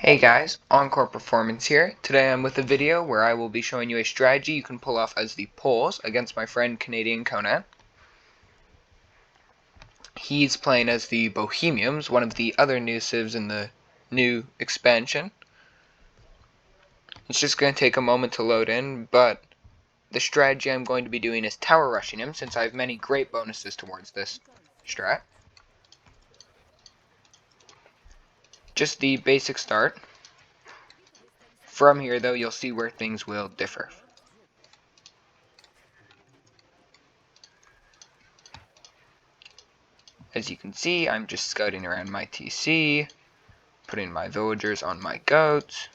Hey guys, Encore Performance here. Today I'm with a video where I will be showing you a strategy you can pull off as the Poles against my friend Canadian Conan. He's playing as the Bohemians, one of the other new civs in the new expansion. It's just going to take a moment to load in, but the strategy I'm going to be doing is tower rushing him since I have many great bonuses towards this strat. Just the basic start. From here though, you'll see where things will differ. As you can see, I'm just scouting around my TC, putting my villagers on my goats.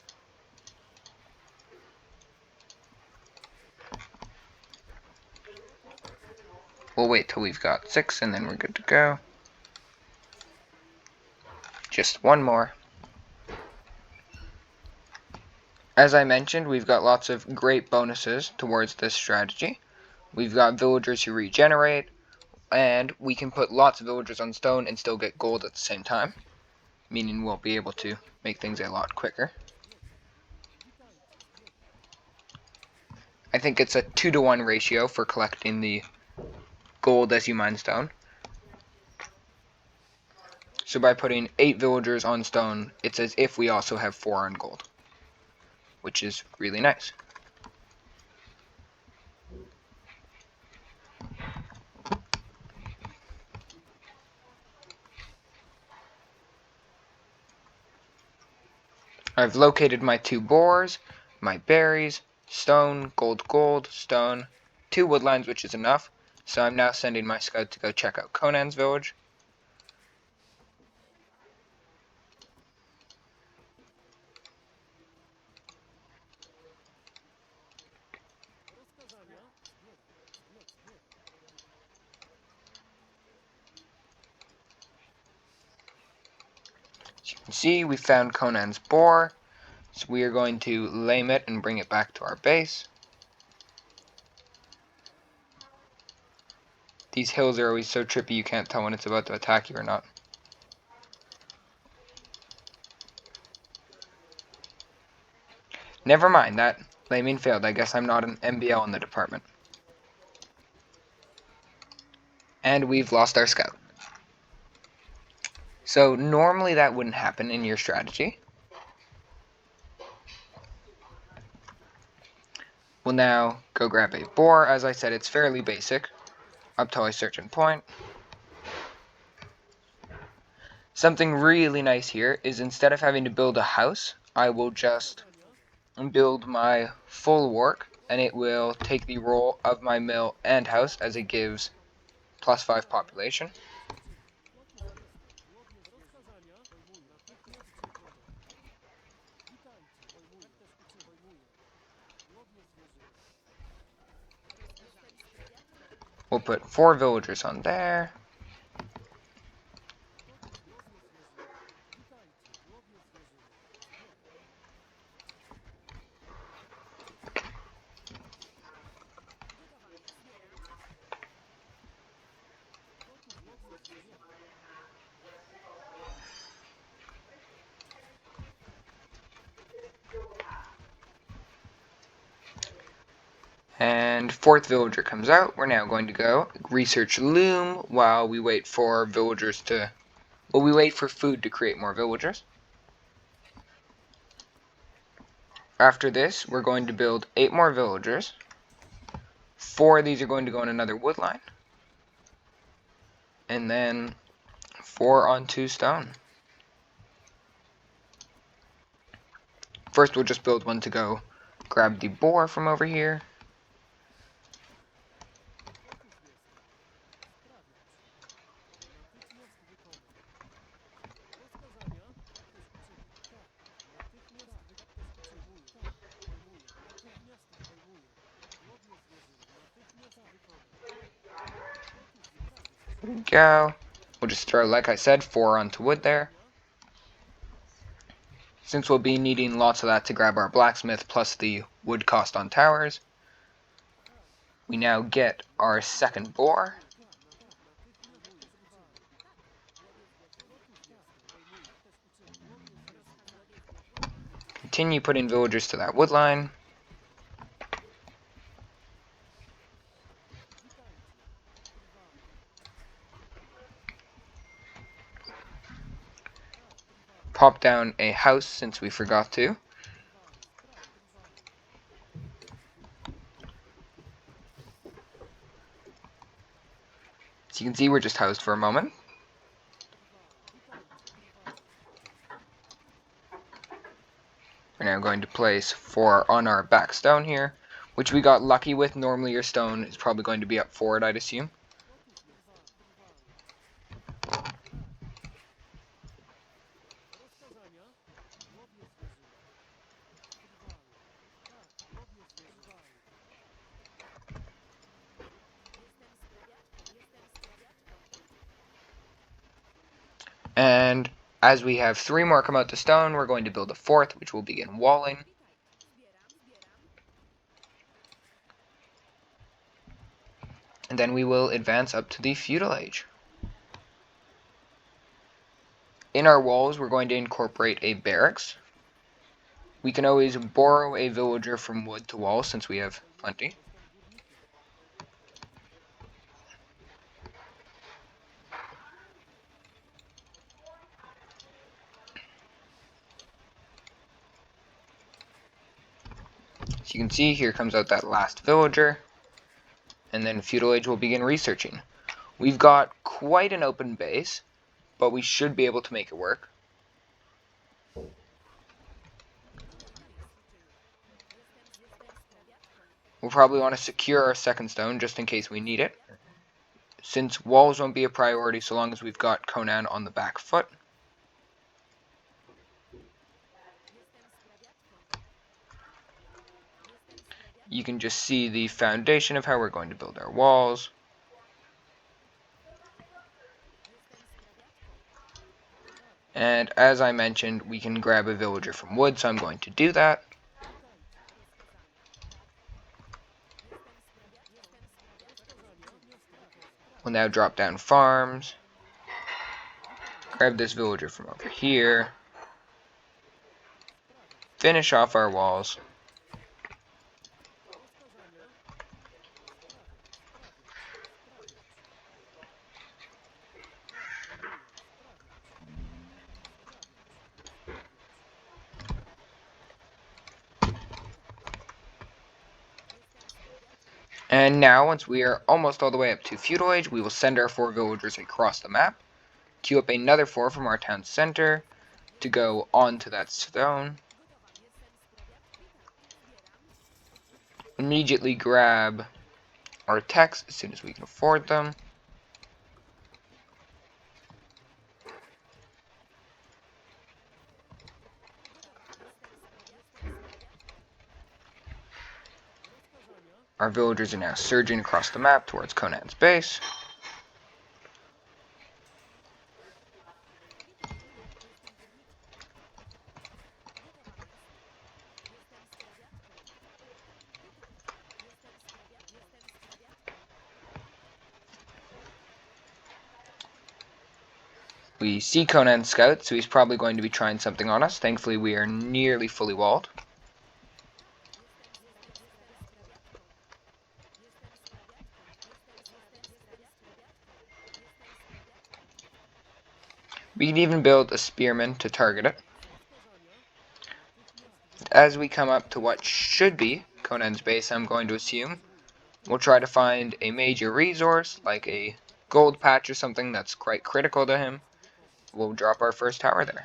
We'll wait till we've got 6 and then we're good to go. Just one more. As I mentioned, we've got lots of great bonuses towards this strategy. We've got villagers who regenerate, and we can put lots of villagers on stone and still get gold at the same time, meaning we'll be able to make things a lot quicker. I think it's a 2-to-1 ratio for collecting the gold as you mine stone. So by putting 8 villagers on stone, it's as if we also have 4 on gold, which is really nice. I've located my 2 boars, my berries, stone, gold, stone, 2 woodlines, which is enough. So I'm now sending my scout to go check out Conan's village. As you can see, we found Conan's boar, so we are going to lame it and bring it back to our base. These hills are always so trippy you can't tell when it's about to attack you or not. Never mind, that laming failed. I guess I'm not an MBL in the department. And we've lost our scout. So normally that wouldn't happen in your strategy. We'll now go grab a boar. As I said, it's fairly basic up till a certain point. Something really nice here is instead of having to build a house, I will just build my full work, and it will take the role of my mill and house as it gives +5 population. We'll put 4 villagers on there. And 4th villager comes out. We're now going to go research loom while we wait for villagers to... Well, we wait for food to create more villagers. After this, we're going to build 8 more villagers. 4 of these are going to go in another wood line. And then 4 on 2 stone. First, we'll just build one to go grab the boar from over here. There we go. We'll just throw, like I said, 4 onto wood there. Since we'll be needing lots of that to grab our blacksmith plus the wood cost on towers, we now get our 2nd boar. continue putting villagers to that wood line. Pop down a house since we forgot to. So you can see we're just housed for a moment. We're now going to place 4 on our back stone here, which we got lucky with. Normally your stone is probably going to be up forward, I'd assume. And as we have 3 more come out to stone, we're going to build a 4th, which will begin walling. And then we will advance up to the feudal age. In our walls, we're going to incorporate a barracks. We can always borrow a villager from wood to wall since we have plenty. So you can see here comes out that last villager, and then feudal age will begin researching. We've got quite an open base, but we should be able to make it work. We'll probably want to secure our second stone just in case we need it, since walls won't be a priority so long as we've got Conan on the back foot. You can just see the foundation of how we're going to build our walls. And as I mentioned, we can grab a villager from wood, so I'm going to do that. We'll now drop down farms. Grab this villager from over here. Finish off our walls. And now, once we are almost all the way up to feudal age, we will send our 4 villagers across the map. Queue up another 4 from our town center to go onto that stone. Immediately grab our techs as soon as we can afford them. Our villagers are now surging across the map towards Conan's base. We see Conan's scout, so he's probably going to be trying something on us. Thankfully, we are nearly fully walled. We can even build a spearman to target it. As we come up to what should be Conan's base, I'm going to assume, we'll try to find a major resource, like a gold patch or something that's quite critical to him. We'll drop our first tower there.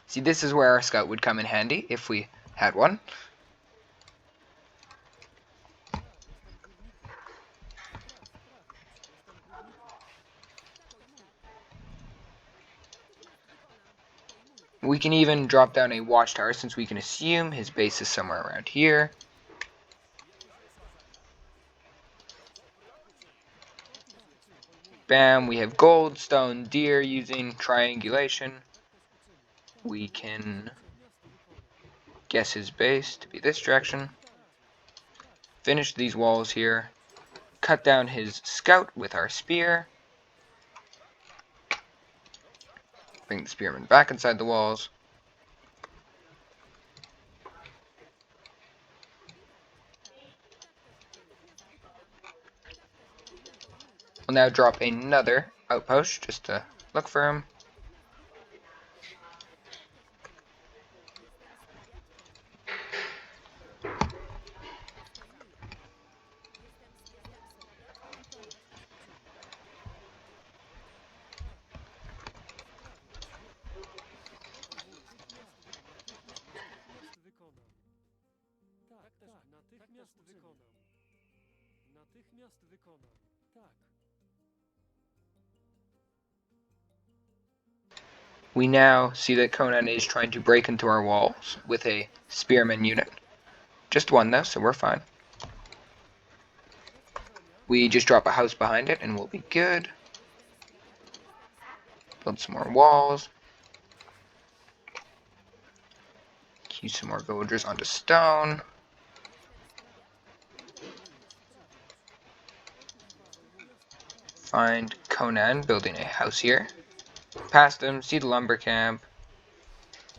See, this is where our scout would come in handy, if we had one. We can even drop down a watchtower since we can assume his base is somewhere around here. Bam, we have gold, stone, deer using triangulation. We can guess his base to be this direction. Finish these walls here. Cut down his scout with our spear. Bring the spearmen back inside the walls. We'll now drop another outpost just to look for him. We now see that Conan is trying to break into our walls with a spearman unit. Just one though, so we're fine. We just drop a house behind it and we'll be good. Build some more walls. Use some more villagers onto stone. Find Conan building a house here. Past him, see the lumber camp.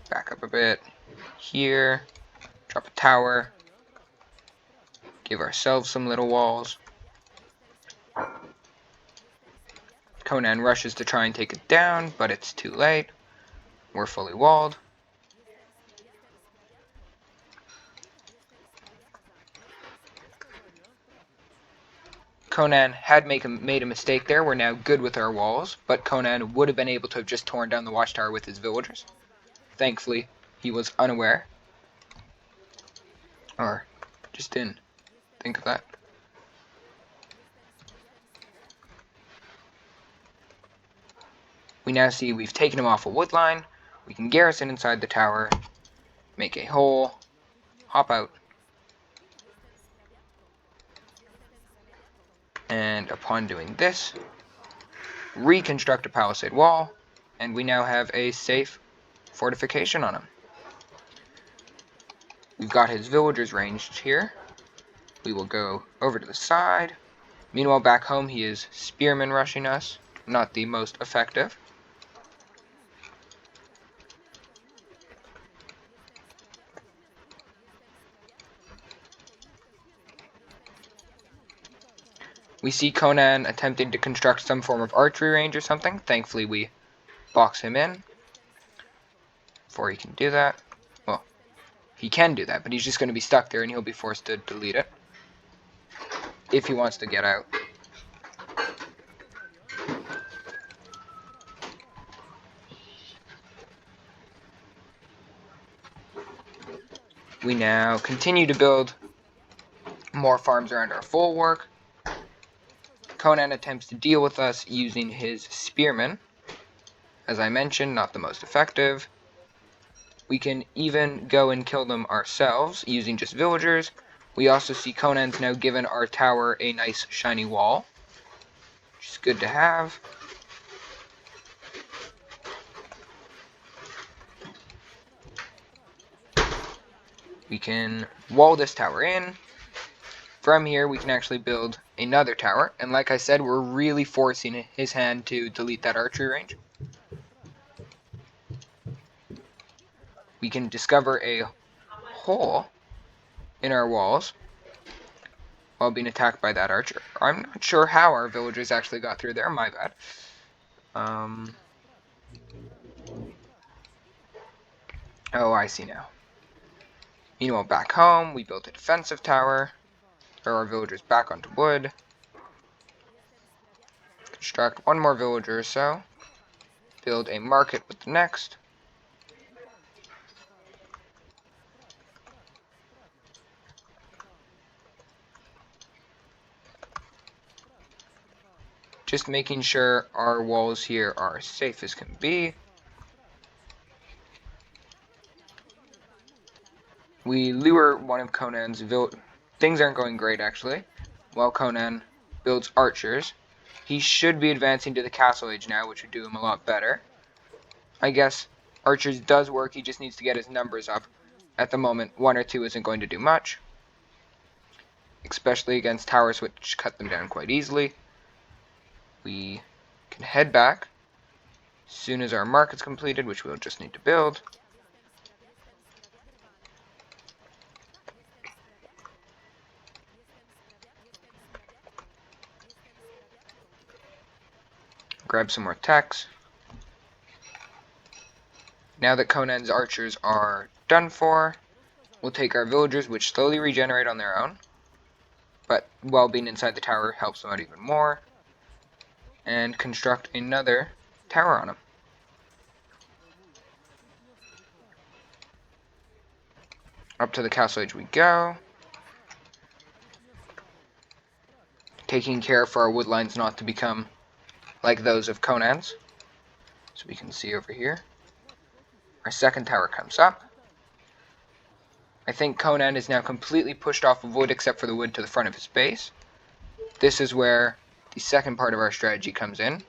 Back up a bit. Here. Drop a tower. Give ourselves some little walls. Conan rushes to try and take it down, but it's too late. We're fully walled. Conan had made a mistake there. We're now good with our walls, but Conan would have been able to have just torn down the watchtower with his villagers. Thankfully, he was unaware. Or just didn't think of that. We now see we've taken him off a wood line. We can garrison inside the tower, make a hole, hop out, and upon doing this, reconstruct a palisade wall, and we now have a safe fortification on him. We've got his villagers ranged here. We will go over to the side. Meanwhile, back home, he is spearmen rushing us. Not the most effective. We see Conan attempting to construct some form of archery range or something. Thankfully, we box him in before he can do that. Well, he can do that, but he's just going to be stuck there and he'll be forced to delete it if he wants to get out. We now continue to build more farms around our bulwark. Conan attempts to deal with us using his spearmen. As I mentioned, not the most effective. We can even go and kill them ourselves using just villagers. We also see Conan's now given our tower a nice shiny wall, which is good to have. We can wall this tower in. From here, we can actually build another tower. And like I said, we're really forcing his hand to delete that archery range. We can discover a hole in our walls while being attacked by that archer. I'm not sure how our villagers actually got through there. My bad. Oh, I see now. Meanwhile, back home, we built a defensive tower. Throw our villagers back onto wood. Construct one more villager or so. Build a market with the next. Just making sure our walls here are safe as can be. We lure one of Conan's things aren't going great actually. While Conan builds archers. He should be advancing to the castle age now, which would do him a lot better. I guess archers does work, he just needs to get his numbers up. At the moment, 1 or 2 isn't going to do much. Especially against towers which cut them down quite easily. We can head back, As soon as our mark is completed, which we'll just need to build, grab some more techs. Now that Conan's archers are done for, we'll take our villagers, which slowly regenerate on their own, but while being inside the tower helps them out even more, and construct another tower on them. Up to the castle edge we go, taking care for our wood lines not to become like those of Conan's. So we can see over here, our second tower comes up. I think Conan is now completely pushed off of wood except for the wood to the front of his base. This is where the second part of our strategy comes in.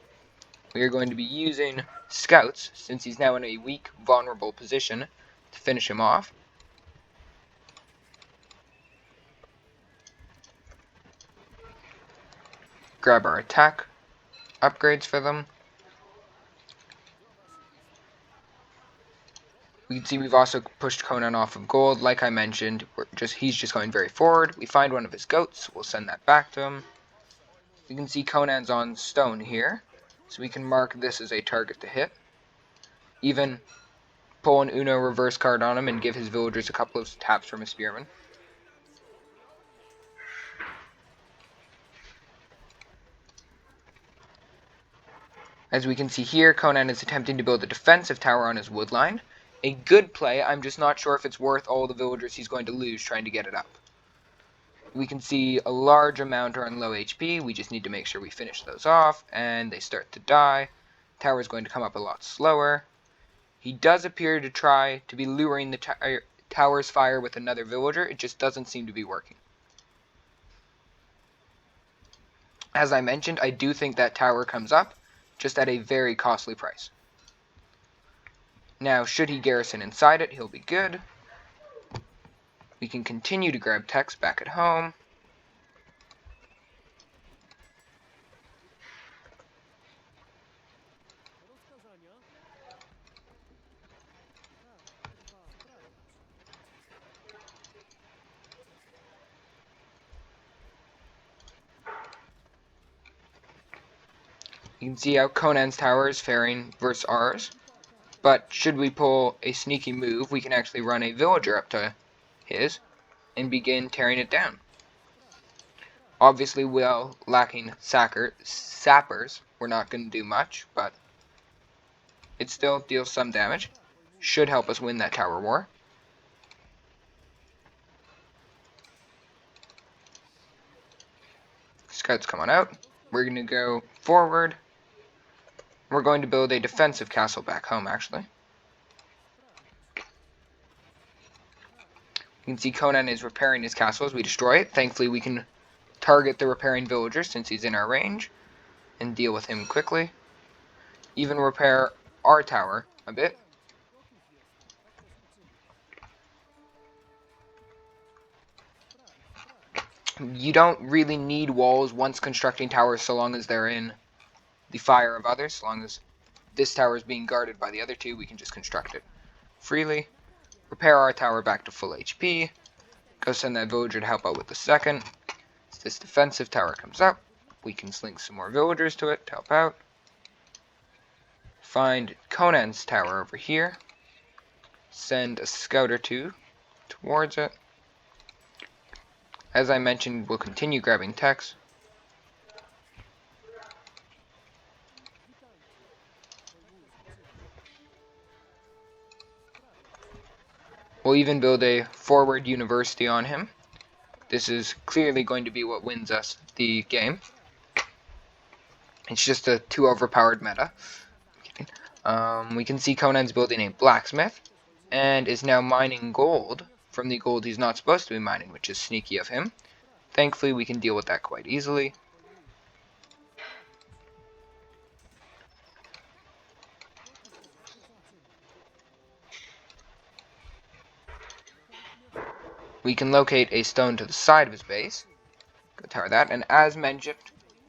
We are going to be using scouts, since he's now in a weak, vulnerable position, to finish him off. Grab our attack upgrades for them. We can see we've also pushed Conan off of gold. Like I mentioned, he's just going very forward. We find one of his goats. We'll send that back to him. You can see Conan's on stone here, so we can mark this as a target to hit. Even pull an Uno reverse card on him and give his villagers a couple of taps from a spearman. As we can see here, Conan is attempting to build a defensive tower on his wood line. A good play, I'm just not sure if it's worth all the villagers he's going to lose trying to get it up. We can see a large amount are on low HP, we just need to make sure we finish those off, and they start to die. Tower is going to come up a lot slower. He does appear to try to be luring the tower's fire with another villager, it just doesn't seem to be working. As I mentioned, I do think that tower comes up, just at a very costly price. Now, should he garrison inside it, he'll be good. We can continue to grab techs back at home. You can see how Conan's tower is faring versus ours. But should we pull a sneaky move, we can actually run a villager up to his and begin tearing it down. Obviously, while lacking sappers, we're not going to do much, but it still deals some damage. Should help us win that tower war. Scouts come on out. We're going to go forward. We're going to build a defensive castle back home, actually. You can see Conan is repairing his castle as we destroy it. Thankfully, we can target the repairing villager since he's in our range and deal with him quickly. Even repair our tower a bit. You don't really need walls once constructing towers so long as they're in the fire of others. As long as this tower is being guarded by the other two, we can just construct it freely. Repair our tower back to full HP. Go send that villager to help out with the second. As this defensive tower comes up, we can slink some more villagers to it to help out. Find Conan's tower over here. Send a scout or two towards it. As I mentioned, we'll continue grabbing techs. We'll even build a forward university on him. This is clearly going to be what wins us the game. It's just a too overpowered meta. We can see Conan's building a blacksmith and is now mining gold from the gold he's not supposed to be mining, which is sneaky of him. Thankfully, we can deal with that quite easily. We can locate a stone to the side of his base. Go tower that, and as mentioned,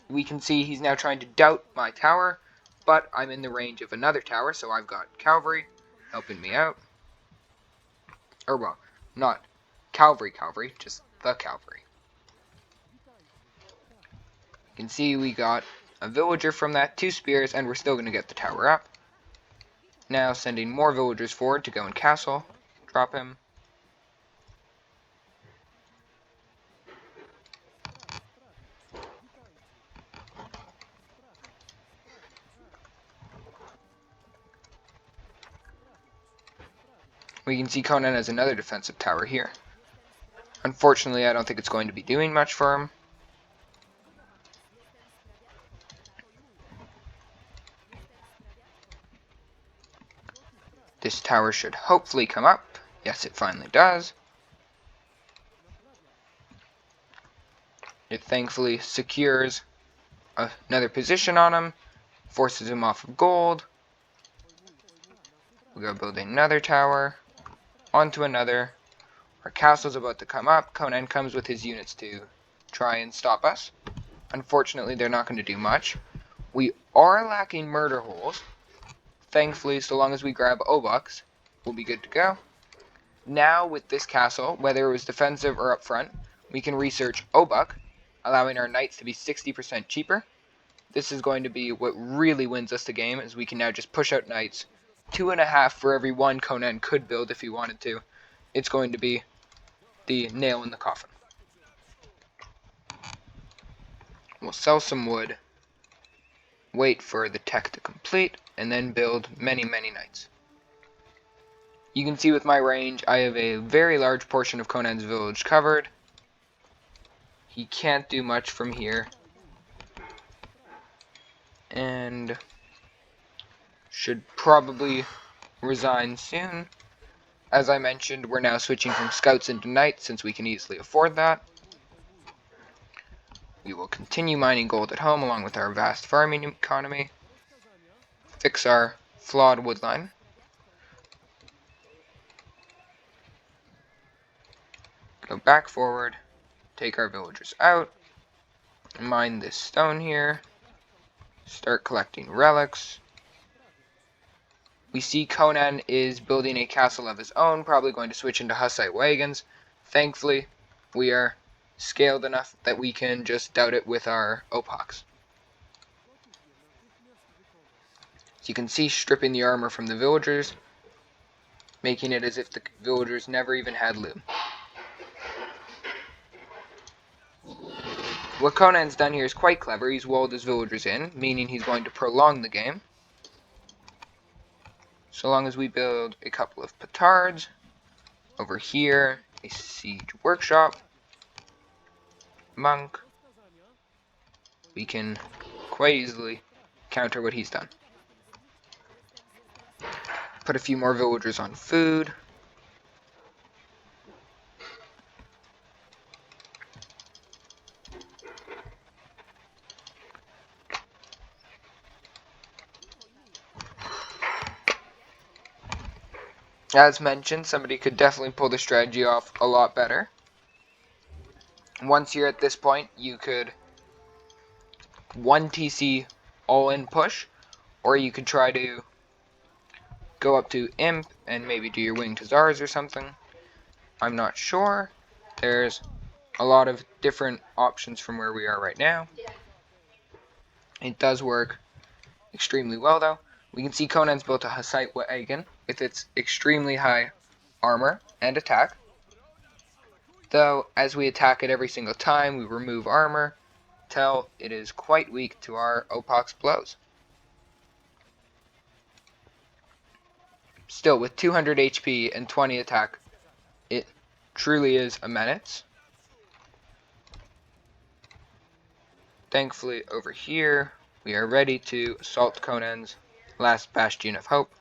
we can see he's now trying to doubt my tower but I'm in the range of another tower, so I've got cavalry helping me out. Or, well, not cavalry, just the cavalry. You can see we got a villager from that, 2 spears, and we're still going to get the tower up. Now sending more villagers forward to go and castle. Drop him. We can see Conan has another defensive tower here. Unfortunately, I don't think it's going to be doing much for him. This tower should hopefully come up. Yes, it finally does. It thankfully secures another position on him, forces him off of gold. We'll go build another tower, onto another. Our castle's about to come up. Conan comes with his units to try and stop us. Unfortunately, they're not going to do much. We are lacking murder holes. Thankfully, so long as we grab Obucks, we'll be good to go. Now, with this castle, whether it was defensive or up front, we can research Obuck, allowing our knights to be 60% cheaper. This is going to be what really wins us the game, as we can now just push out knights. 2.5 for every 1 Conan could build if he wanted to. It's going to be the nail in the coffin. We'll sell some wood, wait for the tech to complete, and then build many, many knights. You can see with my range, I have a very large portion of Conan's village covered. He can't do much from here. And should probably resign soon. As I mentioned, we're now switching from scouts into knights since we can easily afford that. We will continue mining gold at home along with our vast farming economy. Fix our flawed wood line. Go back forward, take our villagers out, mine this stone here, start collecting relics. We see Conan is building a castle of his own, probably going to switch into Hussite wagons. Thankfully, we are scaled enough that we can just doubt it with our opox. So you can see stripping the armor from the villagers, making it as if the villagers never even had loot. What Conan's done here is quite clever. He's walled his villagers in, meaning he's going to prolong the game. So long as we build a couple of petards, over here, a siege workshop, monk, we can quite easily counter what he's done. Put a few more villagers on food. As mentioned, somebody could definitely pull the strategy off a lot better. Once you're at this point, you could 1 TC all-in push, or you could try to go up to Imp and maybe do your Winged Hussars or something. I'm not sure. There's a lot of different options from where we are right now. It does work extremely well, though. We can see Conan's built a Hussite wagon with its extremely high armor and attack. Though, as we attack it every single time, we remove armor till it is quite weak to our Opox blows. Still, with 200 HP and 20 attack, it truly is a menace. Thankfully, over here, we are ready to assault Conan's last bastion of hope.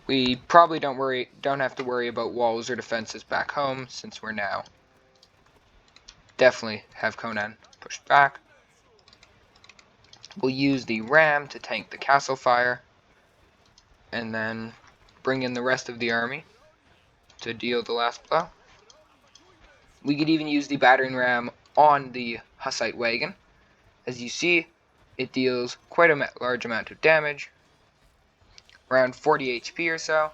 We probably don't have to worry about walls or defenses back home, since we're now definitely have Conan pushed back. We'll use the ram to tank the castle fire, and then bring in the rest of the army to deal the last blow. We could even use the battering ram on the Hussite wagon. As you see, it deals quite a large amount of damage, around 40 HP or so.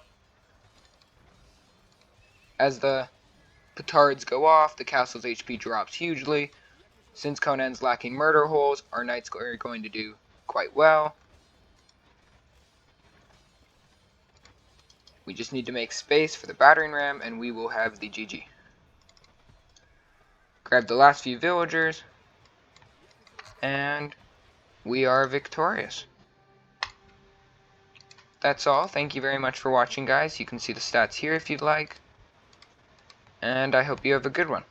As the petards go off, the castle's HP drops hugely. Since Conan's lacking murder holes, our knights are going to do quite well. We just need to make space for the battering ram and we will have the GG. Grab the last few villagers and we are victorious. That's all. Thank you very much for watching, guys. You can see the stats here if you'd like. And I hope you have a good one.